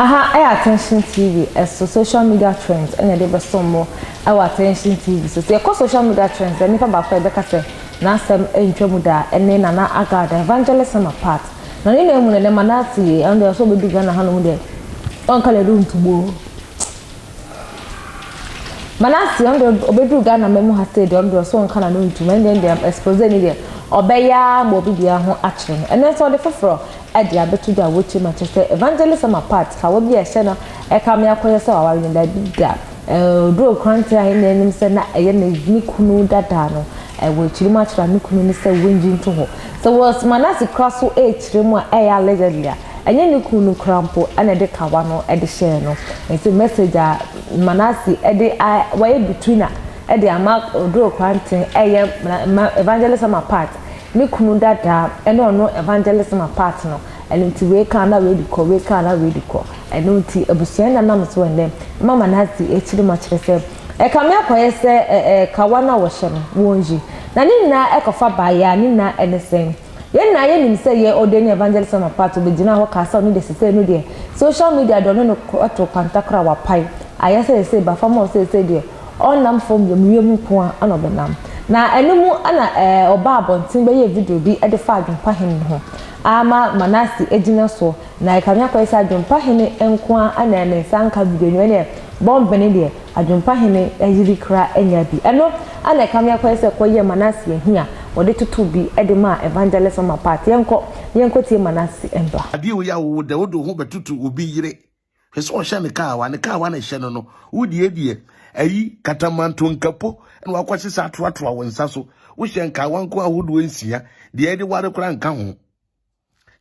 Aha, attention TV, as social media trends, and they be some more. Our attention TV. So, they call social media trends, and if about Rebecca say, Nasem and Trōuble, and then Nana Agradaa, evangelism apart. Now, you know, when the Manati, and they also be begun a honeymoon day. Don't call a room to go. Manasi, on the Obinm Ghana memo has said, on the song can I know to men, then they are exposed any day. Obeya, Mobibia, action, and that's all the for. Edi abetu da wochi Manchester evangelism apart how be a shena e ka me akoye se wa yin da bida Oduro Kwarteng ahin enim se na eye na ni kunu dada no wo chiri ma chira ni kunu ni se wenji nto ho so was Manasi cross so e chiri mu e ya allegedly enye ni kunu krampo ana de kawa no e de share no e message a Manasi e de wa between e de ama Oduro Kwarteng evangelism apart ni kunu dada ene ono evangelism apart no ene nti we kan na we di ko ene nti abusua na nam so ene mama Manasi echiri ma kire se e ka me akoye se kawa na wo hye no wonji na ni na ekofa ba ya ni na ene sen ye na ye nim se ye odeni evangelism apart be gina ho ka sa no de se no de social media do no to pantakra wa pai ayese se ba famo se de onam fom ye mu ko an obenam na enemu ana oba abontin be ye video bi e de fa adwumpa hen ho ama Manasi ejina so na e kamya kwa isa adwumpa hen enko ana ene sanka video no ne bombe ne de adwumpa hen ejiri kra enya bi eno ana e kamya kwa isa koye Manasi ehia wode tutu bi e de ma evangelism apart yenko tie Manasi emba ade wo ya wo de wodo ho betutu obi yire hwese o hye ne ka wa na hye no wodi edie ayi katamanto nkapo na wakwase sa atoatoa wonsa so wo hye nka wanko ahodo ensia de ede ware kora nka ho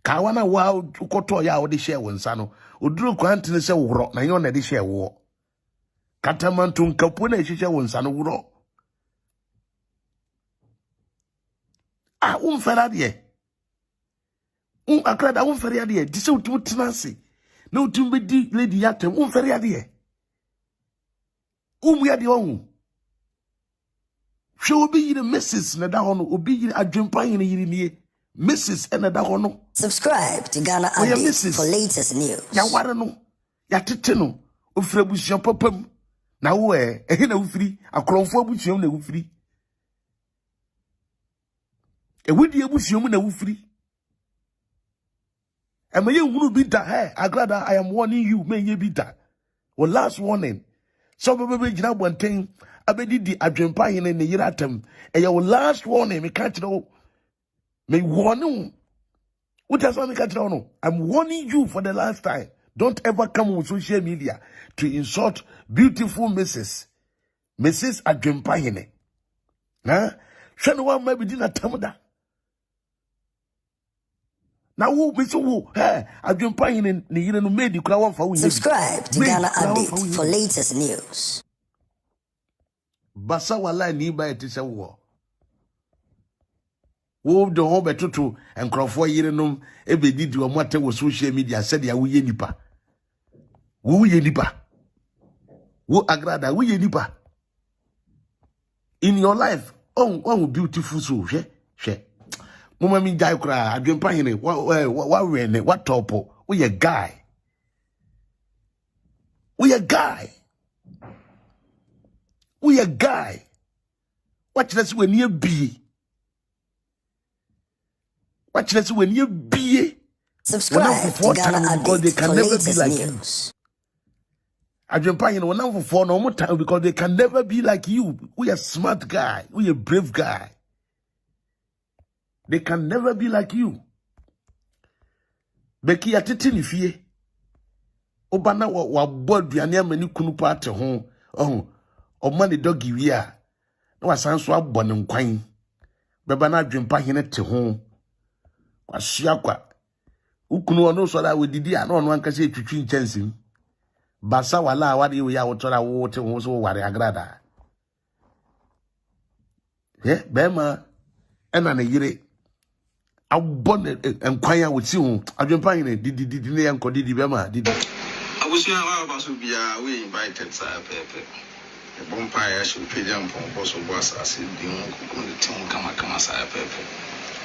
ka wana wa koto ya wo de hye wonsa no Oduro Kwarteng se woro na yo na de hye wo katamanto nkapo na hye wonsa no woro umfera de Agradaa umfera de di se utu tinase na utu be di lady yatem umfera de ya de ohu hwe obi yire Mrs na da hono obi yire adwempa yire nie Mrs na da hono subscribe to Ghana Updates for latest news ya ware no ya tete no ofira busia papam na wo ehe na ufiri akromfo abusiam na ufiri ewudi abusiam na ufiri amaye hunu bi da Agradaa I am warning you menye bi da well last warning so bebe gina bonten abedi di adwempa hene ne yira atam eya wo last warning me ka kire me warning what does me ka kire no I'm warning you for the last time don't ever come on social media to insult beautiful Mrs adwempa hene na hwe no wa ma bi di na tam da na wo me so wo adwempa hene ne yira no medi kura won fa wo subscribe to Ghana Updates for latest news basa wala ni ba etise wo de ho betoto enkrofo yire nom ebedidi o mate wo social media said ya wo ye nipa wo Agradaa wo ye nipa in your life oh beautiful so hwe mama mi jai kra adwempa hene wa wene wa topo we a guy watch this when you be subscribe to Ghana Updates they can never be like news. Adwempa hene wona for no more time because they can never be like you. We a smart guy, we a brave guy. They can never be like you. Beki atete ni fie. Obana wa boduane amani kunu paate ho. O man the doggy wi a. Na wasanso abone nkwan. Beba na adwempa hene te ho. Kwahia kwa. Ukunu ono so da wedidi a na ono ankase etwitwi nchansim. Basa wala wade we ya wotora wo te ho so ware Agradaa. Bema ena na yire abone nkwan ya woti ho adwempa hene didi ne yanko didi bema didi abusia wa baso bia we invited sa pepe e bompa ya shi pejam pon boso boasa se di ho ko ne tin kama sa pepe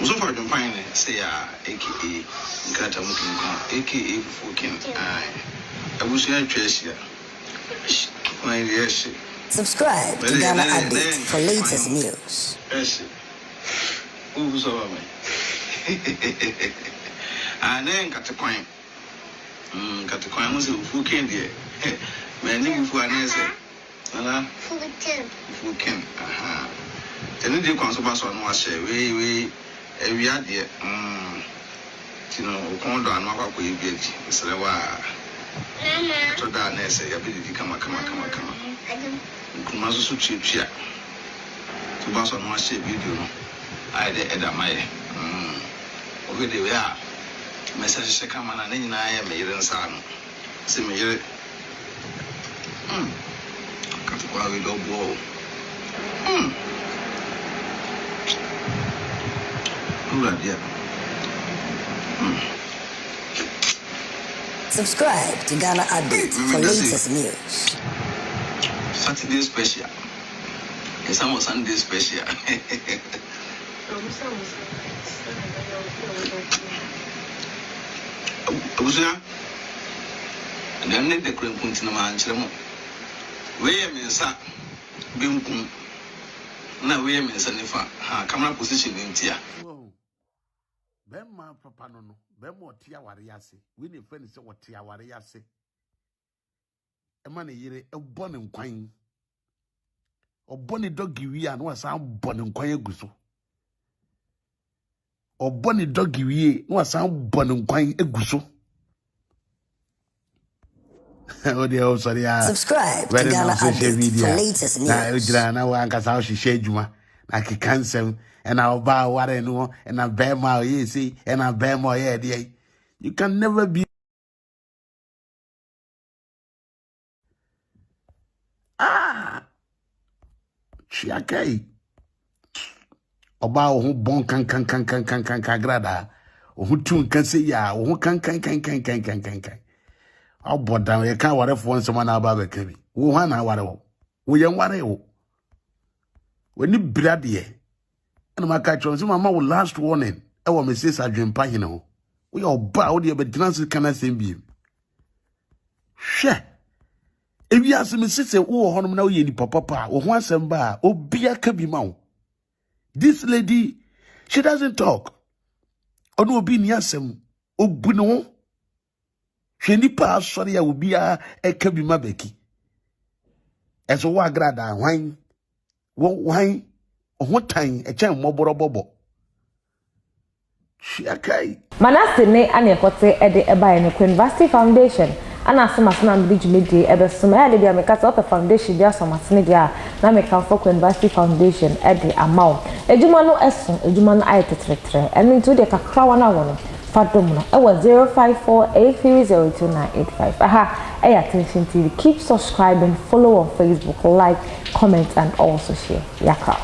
uso for adwempa hene say ya aka nkata mukin aka fufukin ai Subscribe to Ghana Update for latest news. And then got the coin. Got the coin was a full candy. Man, you for an answer. Full can. Aha. Then the consumer on was we had the Kondo and Maka could be so to that nest, ability come. Kumasu cheap chia. To pass on one shape video. I did my over the way. Message come on and I am a son. See me here. Got to go with the wall. Subscribe to Ghana Update for latest news. Saturday special. It's almost Sunday special. Abuja, then let the cream punch in the man. Where Mensa Bimkum. Now, where Mensa Nifa, camera position in Tia. Bema papa no bema tia wariase we ne fa ni se wotia wariase e ma ne yire e bone nkwan obone dogi wi an wa san bone nkwan eguso obone dogi wi wa san bone nkwan eguso o de o sorry subscribe to Ghana Update for latest news na ujira na wa nkasa o hihye adwuma na ke cancel and I'll buy what I know, and I bear my easy, and I bear my head. You can never be. Chiake. About who bon can Agradaa, or who tune can say ya, or who can. I'll bought down a car, whatever once someone about the cabin. Who one hour, we young whatever. When you bread ye. And my catch on Mama will last warning. I want me say Sergeant Pahino. We all bow the but Nancy can I send you? Share. If you ask me, sister, oh, honor now ye papa, or once and bar, or be a cabby mount. This lady, she doesn't talk. Or no be niasem, or buno. She ni pass, sorry, I will be a cabby mabeki. As a Agradaa, wine, wine. What time a cham mobile bobo? She okay. Manase ne ane kote ede eba ene University Foundation. Ana asema sana mbiji media ebe suma ya debi amekasa ope foundation dia soma sine dia na meka for University Foundation ede amount. Ejuma no esun, ejuma no aye tetre. Enu ntu de kakra wana wono. Fadom no. Ewa 0548302985. Aha, pay attention TV. Keep subscribing, follow on Facebook, like, comment and also share. Yakra.